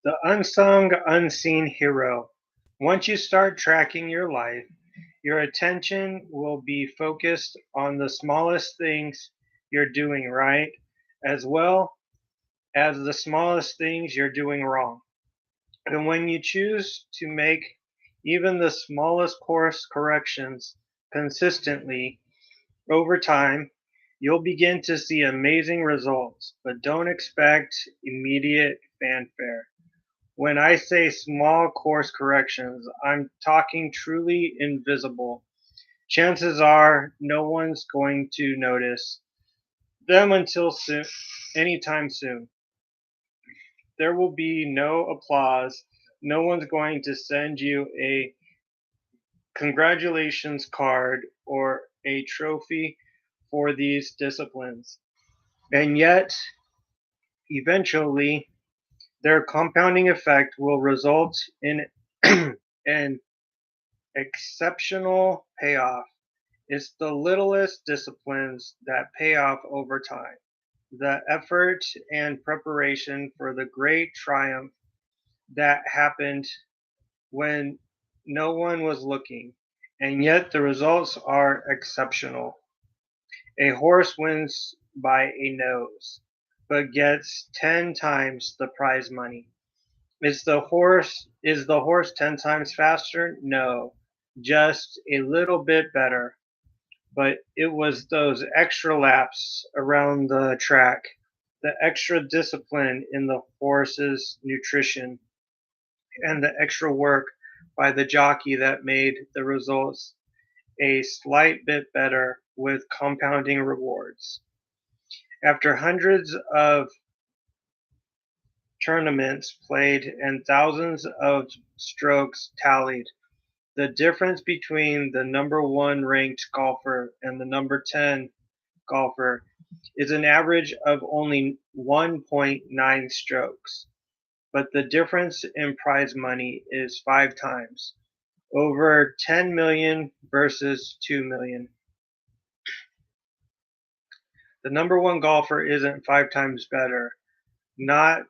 The unsung, unseen hero. Once you start tracking your life, your attention will be focused on the smallest things you're doing right, as well as the smallest things you're doing wrong. And when you choose to make even the smallest course corrections consistently over time, you'll begin to see amazing results, but don't expect immediate fanfare. When I say small course corrections, I'm talking truly invisible. Chances are no one's going to notice them until soon, anytime soon. There will be no applause. No one's going to send you a congratulations card or a trophy for these disciplines. And yet, eventually, their compounding effect will result in an exceptional payoff. It's the littlest disciplines that pay off over time. The effort and preparation for the great triumph that happened when no one was looking, and yet the results are exceptional. A horse wins by a nose, but gets 10 times the prize money. Is the horse 10 times faster? No, just a little bit better. But it was those extra laps around the track, the extra discipline in the horse's nutrition, and the extra work by the jockey that made the results a slight bit better with compounding rewards. After hundreds of tournaments played and thousands of strokes tallied, the difference between the number one ranked golfer and the number 10 golfer is an average of only 1.9 strokes, but the difference in prize money is 5 times, over 10 million versus 2 million. The number one golfer isn't 5 times better, not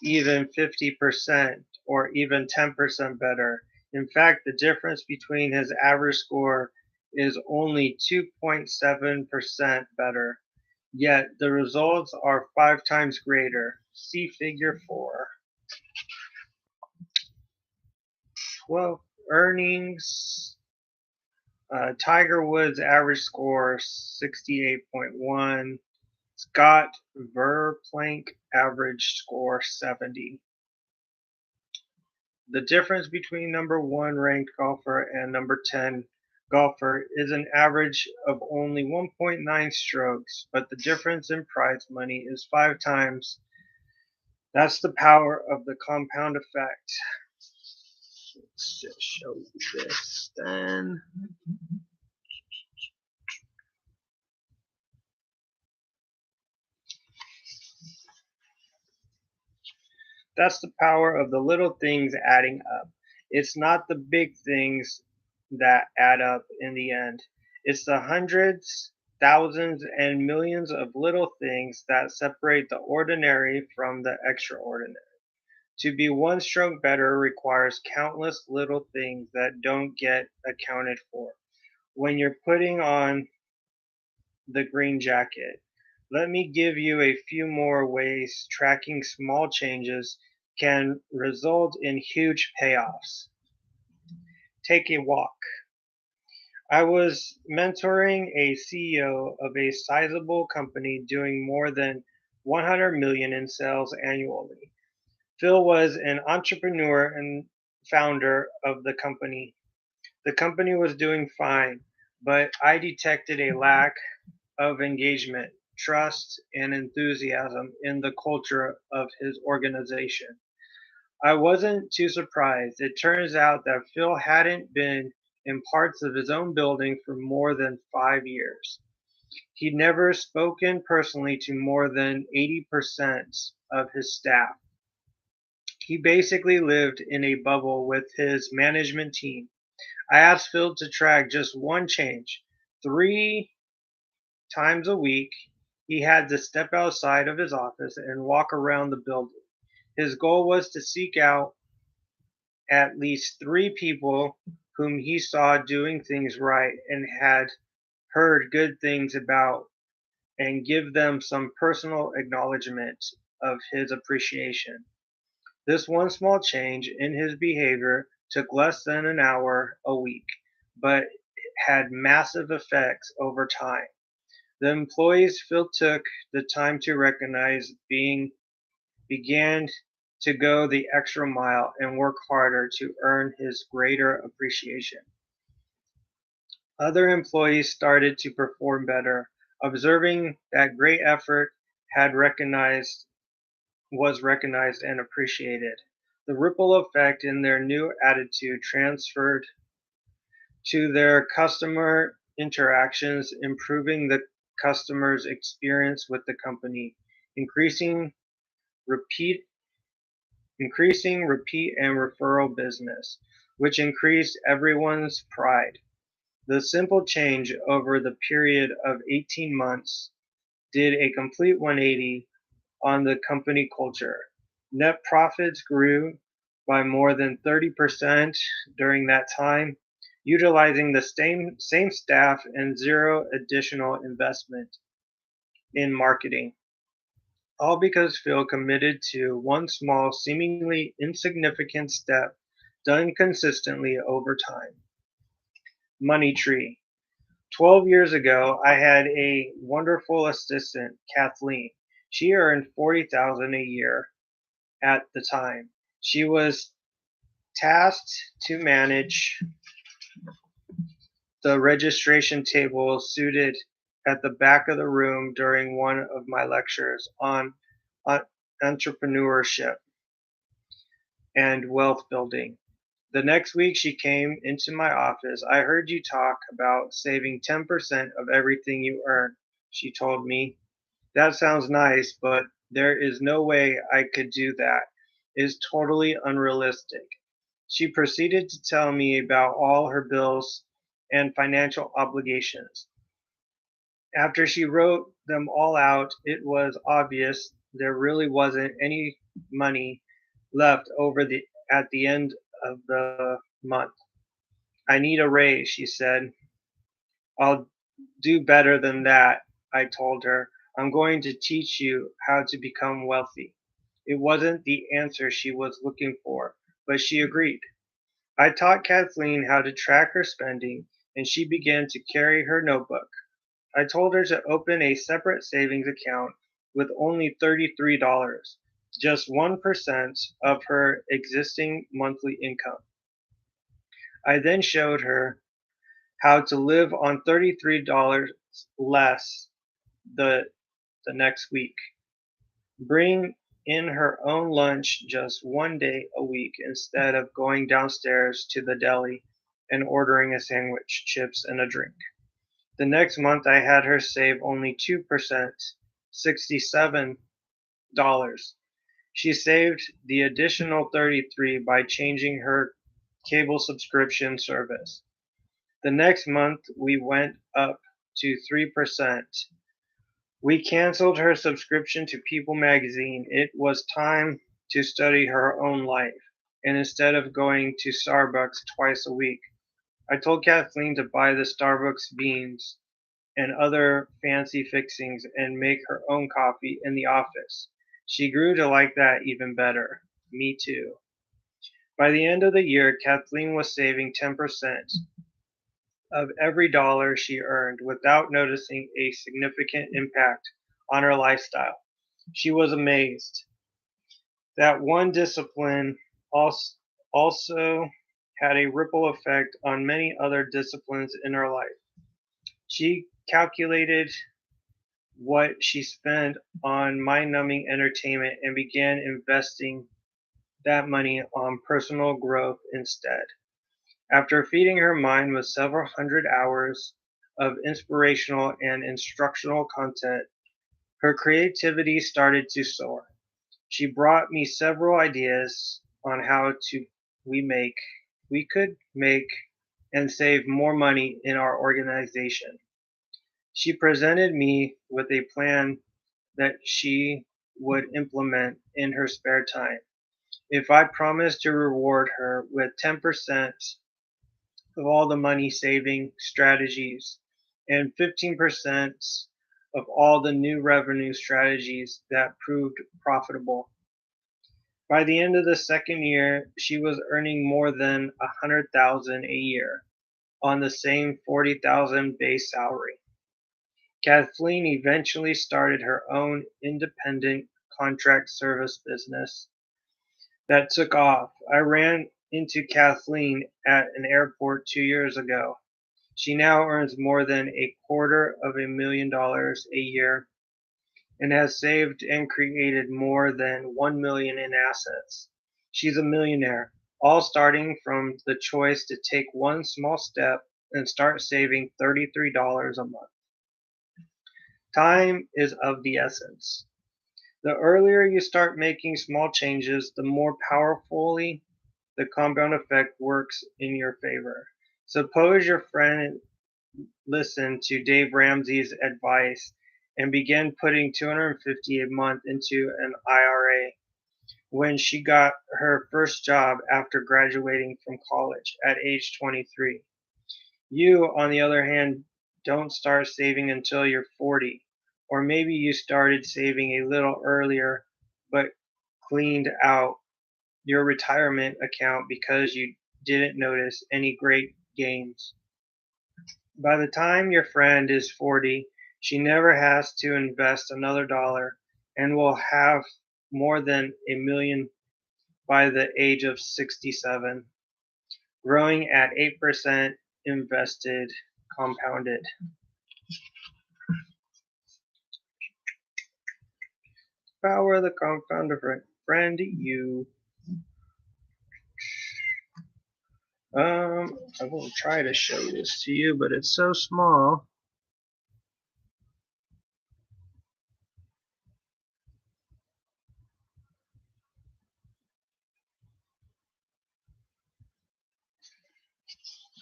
even 50% or even 10% better. In fact, the difference between his average score is only 2.7% better, yet the results are 5 times greater. See figure 4. Well, earnings. Tiger Woods' average score 68.1. Scott Verplank average score 70. The difference between number one ranked golfer and number 10 golfer is an average of only 1.9 strokes, but the difference in prize money is 5 times. That's the power of the compound effect. Let's just show you this then. That's the power of the little things adding up. It's not the big things that add up in the end. It's the hundreds, thousands, and millions of little things that separate the ordinary from the extraordinary. To be one stroke better requires countless little things that don't get accounted for. When you're putting on the green jacket, let me give you a few more ways tracking small changes can result in huge payoffs. Take a walk. I was mentoring a CEO of a sizable company doing more than 100 million in sales annually. Phil was an entrepreneur and founder of the company. The company was doing fine, but I detected a lack of engagement, trust, and enthusiasm in the culture of his organization. I wasn't too surprised. It turns out that Phil hadn't been in parts of his own building for more than 5 years. He'd never spoken personally to more than 80% of his staff. He basically lived in a bubble with his management team. I asked Phil to track just one change. 3 times a week, he had to step outside of his office and walk around the building. His goal was to seek out at least three people whom he saw doing things right and had heard good things about, and give them some personal acknowledgement of his appreciation. This one small change in his behavior took less than an hour a week, but had massive effects over time. The employees Phil took the time to recognize began to go the extra mile and work harder to earn his greater appreciation. Other employees started to perform better, observing that great effort had recognized was recognized and appreciated. The ripple effect in their new attitude transferred to their customer interactions, improving the customer's experience with the company, increasing repeat repeat and referral business, which increased everyone's pride. The simple change over the period of 18 months did a complete 180 on the company culture. Net profits grew by more than 30% during that time, utilizing the same staff and zero additional investment in marketing. All because Phil committed to one small, seemingly insignificant step done consistently over time. Money Tree. 12 years ago, I had a wonderful assistant, Kathleen. She earned 40,000 a year at the time. She was tasked to manage the registration table seated at the back of the room during one of my lectures on entrepreneurship and wealth building. The next week she came into my office. I heard you talk about saving 10% of everything you earn, she told me. That sounds nice, but there is no way I could do that. It is totally unrealistic. She proceeded to tell me about all her bills and financial obligations. After she wrote them all out, it was obvious there really wasn't any money left over at the end of the month. I need a raise, she said. I'll do better than that, I told her. I'm going to teach you how to become wealthy. It wasn't the answer she was looking for, but she agreed. I taught Kathleen how to track her spending, and she began to carry her notebook. I told her to open a separate savings account with only $33, just 1% of her existing monthly income. I then showed her how to live on $33 less the, the next week. Bring in her own lunch just one day a week instead of going downstairs to the deli and ordering a sandwich, chips, and a drink. The next month I had her save only 2%, $67. She saved the additional 33 by changing her cable subscription service. The next month we went up to 3%. We canceled her subscription to People magazine. It was time to study her own life. And instead of going to Starbucks twice a week, I told Kathleen to buy the Starbucks beans and other fancy fixings and make her own coffee in the office. She grew to like that even better. Me too. By the end of the year, Kathleen was saving 10% of every dollar she earned without noticing a significant impact on her lifestyle. She was amazed. That one discipline also had a ripple effect on many other disciplines in her life. She calculated what she spent on mind numbing entertainment and began investing that money on personal growth instead. After feeding her mind with several hundred hours of inspirational and instructional content, her creativity started to soar. She brought me several ideas on how to we could make and save more money in our organization. She presented me with a plan that she would implement in her spare time. If I promise to reward her with 10% of all the money saving strategies and 15% of all the new revenue strategies that proved profitable. By the end of the second year, she was earning more than 100,000 a year on the same 40,000 base salary. Kathleen eventually started her own independent contract service business that took off. I ran into Kathleen at an airport 2 years ago. She now earns more than $250,000 a year and has saved and created more than 1 million in assets. She's a millionaire, all starting from the choice to take one small step and start saving $33 a month. Time is of the essence. The earlier you start making small changes, the more powerfully the compound effect works in your favor. Suppose your friend listened to Dave Ramsey's advice and began putting $250 a month into an IRA when she got her first job after graduating from college at age 23. You, on the other hand, don't start saving until you're 40, or maybe you started saving a little earlier but cleaned out your retirement account because you didn't notice any great gains. By the time your friend is 40, she never has to invest another dollar and will have more than a million by the age of 67, growing at 8% invested compounded. Power of the compounder friend you. I will try to show this to you, but it's so small.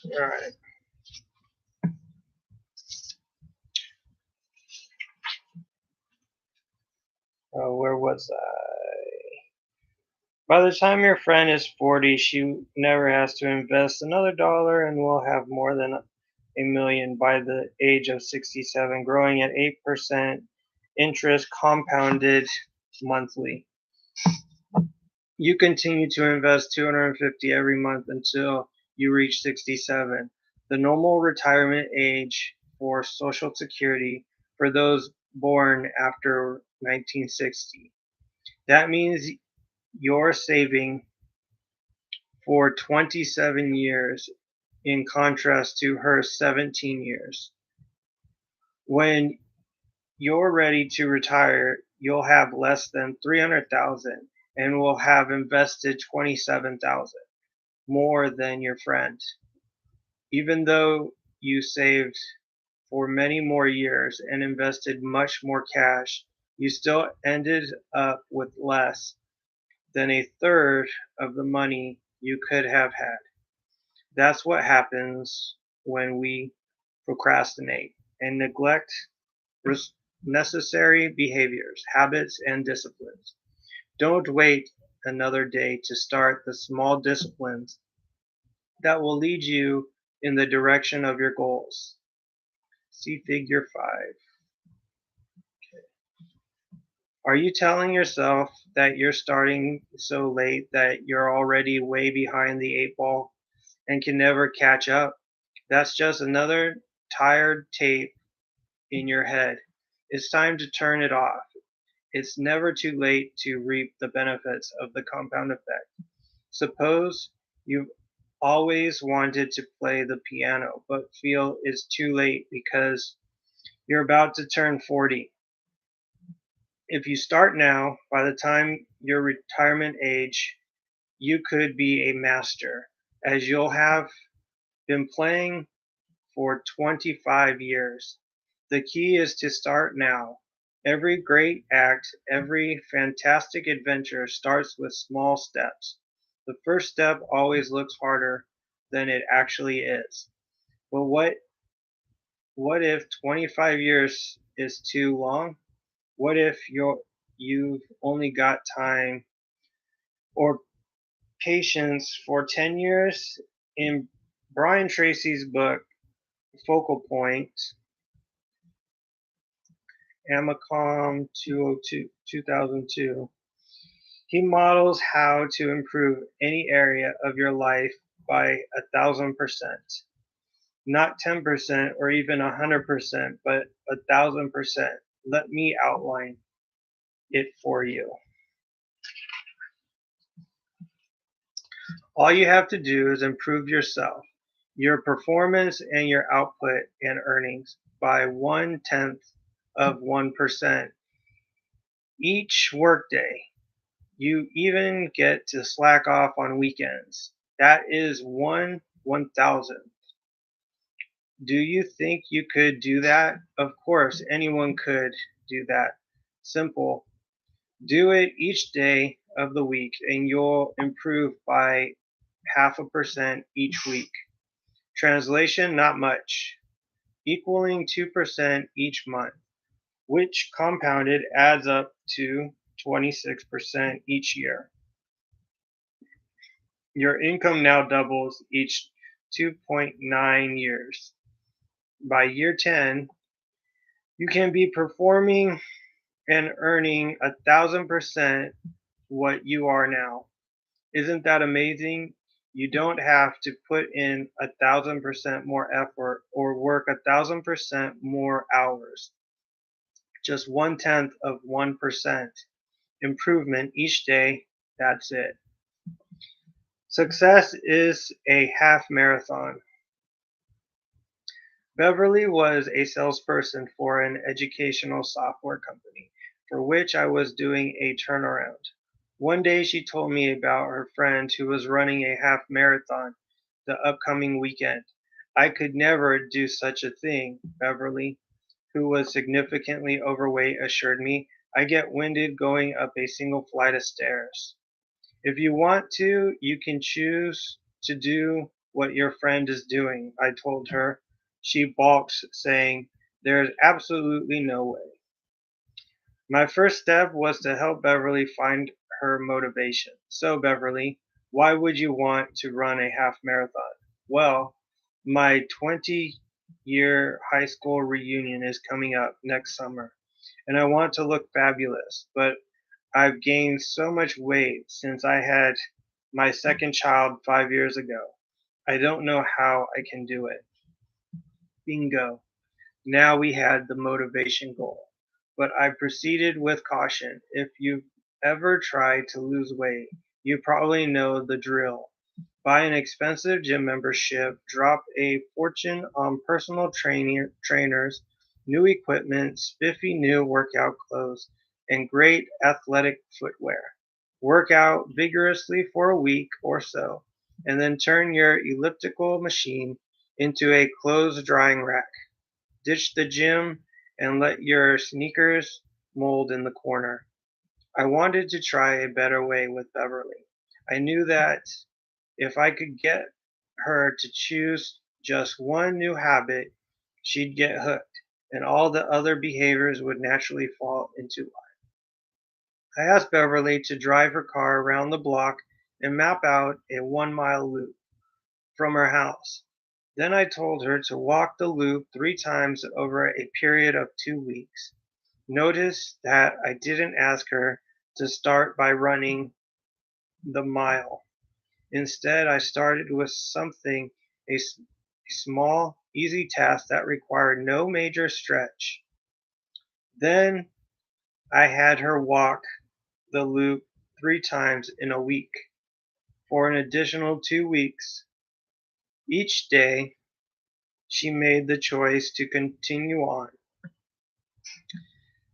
All right. Where was I? By the time your friend is 40, she never has to invest another dollar and will have more than a million by the age of 67, growing at 8% interest compounded monthly. You continue to invest 250 every month until you reach 67, the normal retirement age for Social Security for those born after 1960. That means you're saving for 27 years in contrast to her 17 years. When you're ready to retire, you'll have less than 300,000 and will have invested 27,000 more than your friend. Even though you saved for many more years and invested much more cash, you still ended up with less than a third of the money you could have had. That's what happens when we procrastinate and neglect necessary behaviors, habits, and disciplines. Don't wait another day to start the small disciplines that will lead you in the direction of your goals. See figure 5. Are you telling yourself that you're starting so late that you're already way behind the 8 ball and can never catch up? That's just another tired tape in your head. It's time to turn it off. It's never too late to reap the benefits of the compound effect. Suppose you've always wanted to play the piano but feel it's too late because you're about to turn 40. If you start now, by the time your retirement age, you could be a master, as you'll have been playing for 25 years. The key is to start now. Every great act, every fantastic adventure starts with small steps. The first step always looks harder than it actually is. But what if 25 years is too long? What if you've only got time or patience for 10 years. In Brian Tracy's book, Focal Point, Amacom 202, 2002, he models how to improve any area of your life by 1,000%. Not 10% or even 100%, but 1,000%. Let me outline it for you. All you have to do is improve yourself, your performance, and your output and earnings by 0.1% each workday. You even get to slack off on weekends. That is 1/1000th. Do you think you could do that? Of course, anyone could do that. Simple. Do it each day of the week and you'll improve by 0.5% each week. Translation, not much, equaling 2% each month, which compounded adds up to 26% each year. Your income now doubles each 2.9 years. By year 10, you can be performing and earning 1,000% what you are now. Isn't that amazing? You don't have to put in 1,000% more effort or work 1,000% more hours. Just 0.1% improvement each day. That's it. Success is a half marathon. Beverly was a salesperson for an educational software company for which I was doing a turnaround. One day she told me about her friend who was running a half marathon the upcoming weekend. I could never do such a thing, Beverly, who was significantly overweight, assured me. I get winded going up a single flight of stairs. If you want to, you can choose to do what your friend is doing, I told her. She balks, saying, there's absolutely no way. My first step was to help Beverly find her motivation. So, Beverly, why would you want to run a half marathon? Well, my 20-year high school reunion is coming up next summer, and I want to look fabulous, but I've gained so much weight since I had my second child 5 years ago. I don't know how I can do it. Bingo. Now we had the motivation goal. But I proceeded with caution. If you've ever tried to lose weight, you probably know the drill. Buy an expensive gym membership, drop a fortune on personal trainers, new equipment, spiffy new workout clothes, and great athletic footwear. Work out vigorously for a week or so, and then turn your elliptical machine into a clothes drying rack. Ditch the gym and let your sneakers mold in the corner. I wanted to try a better way with Beverly. I knew that if I could get her to choose just one new habit, she'd get hooked, and all the other behaviors would naturally fall into line. I asked Beverly to drive her car around the block and map out a 1 mile loop from her house. Then I told her to walk the loop 3 times over a period of 2 weeks. Notice that I didn't ask her to start by running the mile. Instead, I started with something, a small, easy task that required no major stretch. Then I had her walk the loop 3 times in a week for an additional 2 weeks. Each day, she made the choice to continue on.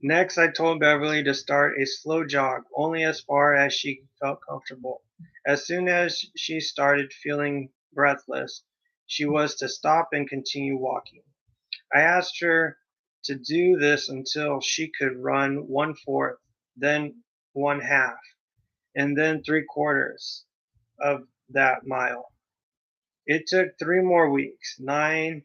Next, I told Beverly to start a slow jog, only as far as she felt comfortable. As soon as she started feeling breathless, she was to stop and continue walking. I asked her to do this until she could run 1/4, then 1/2, and then 3/4 of that mile. It took 3 more weeks, nine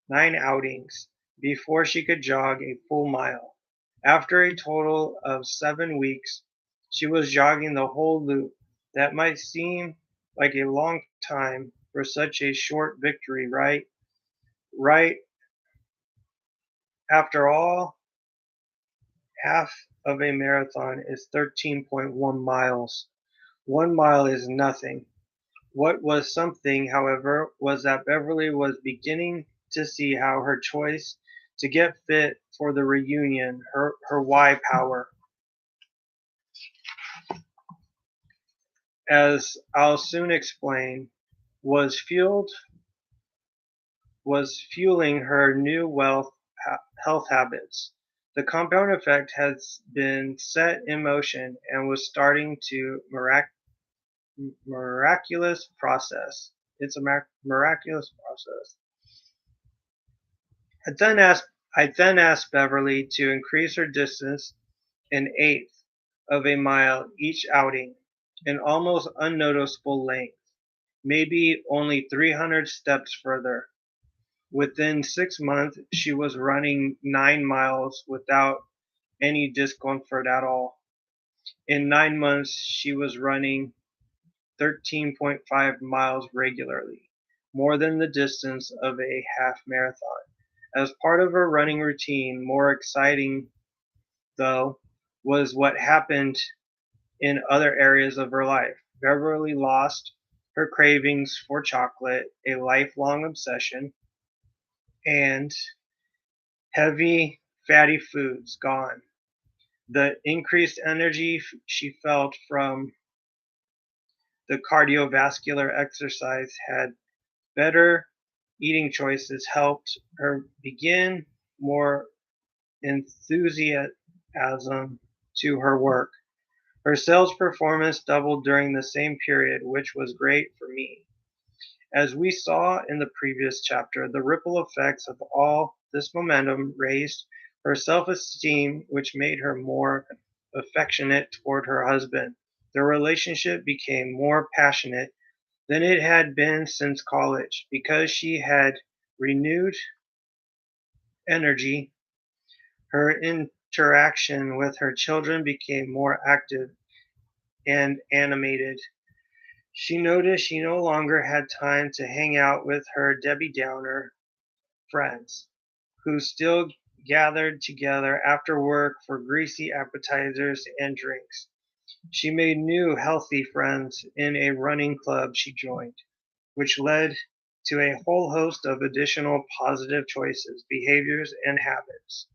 outings, before she could jog a full mile. After a total of 7 weeks, she was jogging the whole loop. That might seem like a long time for such a short victory, right? Right. After all, half of a marathon is 13.1 miles. 1 mile is nothing. What was something, however, was that Beverly was beginning to see how her choice to get fit for the reunion, her why power, as I'll soon explain, was fueled was fueling her new health habits. The compound effect has been set in motion and was starting to miraculous process. It's a miraculous process. I then asked I then asked Beverly to increase her distance an eighth of a mile each outing, an almost unnoticeable length, maybe only 300 steps further. Within 6 months, she was running 9 miles without any discomfort at all. In 9 months, she was running 13.5 miles regularly, more than the distance of a half marathon. As part of her running routine, more exciting, though, was what happened in other areas of her life. Beverly lost her cravings for chocolate, a lifelong obsession, and heavy, fatty foods gone. The increased energy she felt from the cardiovascular exercise had better eating choices helped her begin more enthusiasm to her work. Her sales performance doubled during the same period, which was great for me. As we saw in the previous chapter, the ripple effects of all this momentum raised her self esteem, which made her more affectionate toward her husband. Their relationship became more passionate than it had been since college because she had renewed energy. Her interaction with her children became more active and animated. She noticed she no longer had time to hang out with her Debbie Downer friends, who still gathered together after work for greasy appetizers and drinks. She made new healthy friends in a running club she joined, which led to a whole host of additional positive choices, behaviors, and habits.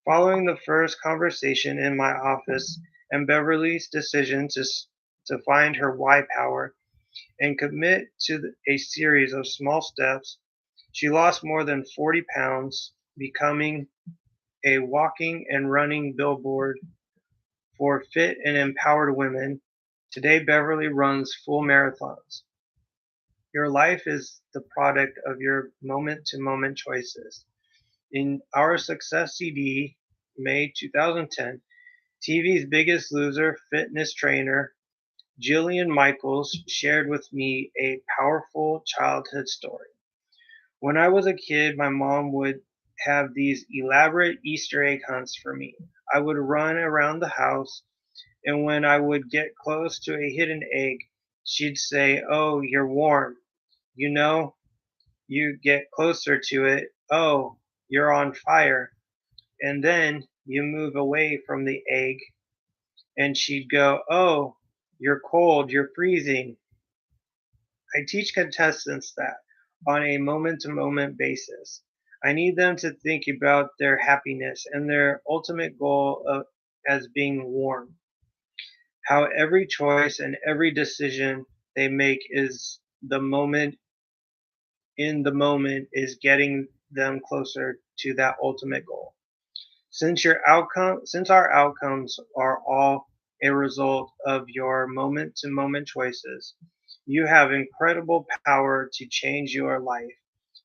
Following the first conversation in my office and Beverly's decision to find her why power and commit to a series of small steps, she lost more than 40 pounds, becoming a walking and running billboard for fit and empowered women. Today, Beverly runs full marathons. Your life is the product of your moment to moment choices. In our Success CD, May 2010, TV's Biggest Loser fitness trainer Jillian Michaels shared with me a powerful childhood story. When I was a kid, my mom would have these elaborate Easter egg hunts for me. I would run around the house, and when I would get close to a hidden egg, she'd say, "Oh, you're warm." You know, you get closer to it. "Oh, you're on fire." And then you move away from the egg, and she'd go, "Oh, you're cold, you're freezing." I teach contestants that on a moment to moment basis. I need them to think about their happiness and their ultimate goal as being warm. How every choice and every decision they make is the moment in the moment is getting them closer to that ultimate goal. Since our outcomes are all a result of your moment to moment choices, you have incredible power to change your life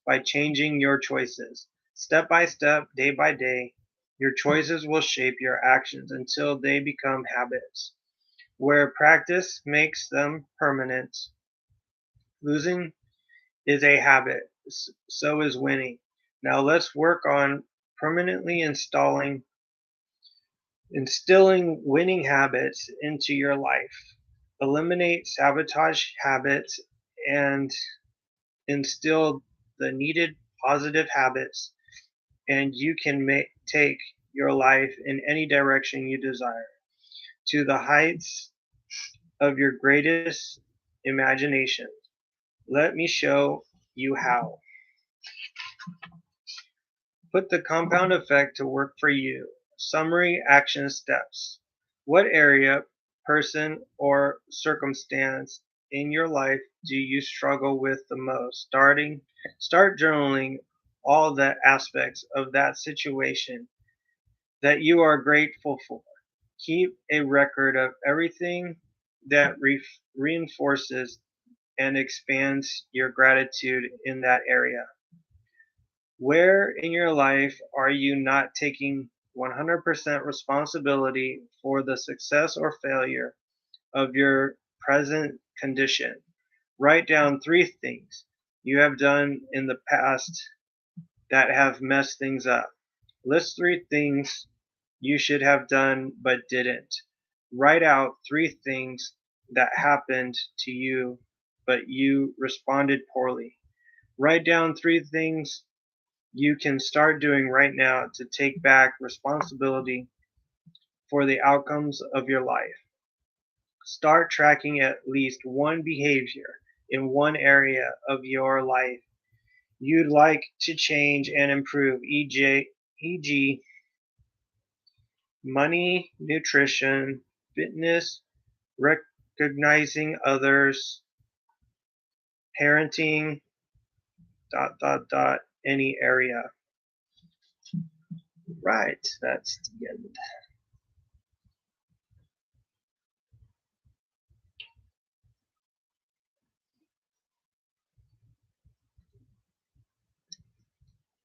by changing your choices. Step by step, day by day, your choices will shape your actions until they become habits. Where practice makes them permanent, losing is a habit, so is winning. Now let's work on permanently instilling winning habits into your life. eliminate sabotage habits, and instill the needed positive habits, and you can take your life in any direction you desire to the heights of your greatest imagination. Let me show you how. Put the compound effect to work for you. Summary action steps. What area, person, or circumstance in your life do you struggle with the most? Start journaling all the aspects of that situation that you are grateful for. Keep a record of everything that reinforces and expands your gratitude in that area. Where in your life are you not taking 100% responsibility for the success or failure of your present condition? Write down 3 things you have done in the past that have messed things up. List 3 things you should have done but didn't. Write out 3 things that happened to you but you responded poorly. Write down 3 things you can start doing right now to take back responsibility for the outcomes of your life. Start tracking at least one behavior in one area of your life you'd like to change and improve, e.g., money, nutrition, fitness, recognizing others, parenting, any area. Right, that's the end.